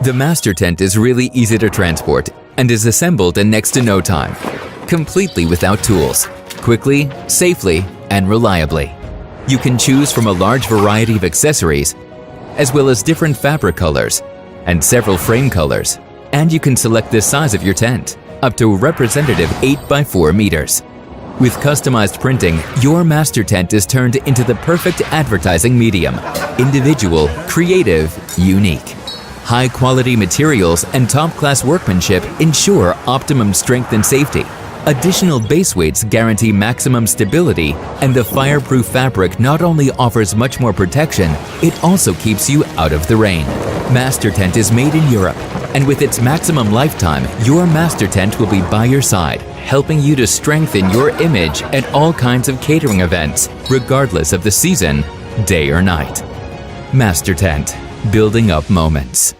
The Mastertent is really easy to transport and is assembled in next to no time, completely without tools, quickly, safely, and reliably. You can choose from a large variety of accessories, as well as different fabric colors and several frame colors, and you can select the size of your tent, up to a representative 8 by 4 meters. With customized printing, your Mastertent is turned into the perfect advertising medium: individual, creative, unique. High-quality materials and top-class workmanship ensure optimum strength and safety. Additional base weights guarantee maximum stability, and the fireproof fabric not only offers much more protection, it also keeps you out of the rain. Mastertent is made in Europe, and with its maximum lifetime, your Mastertent will be by your side, helping you to strengthen your image at all kinds of catering events, regardless of the season, day or night. Mastertent, building up moments.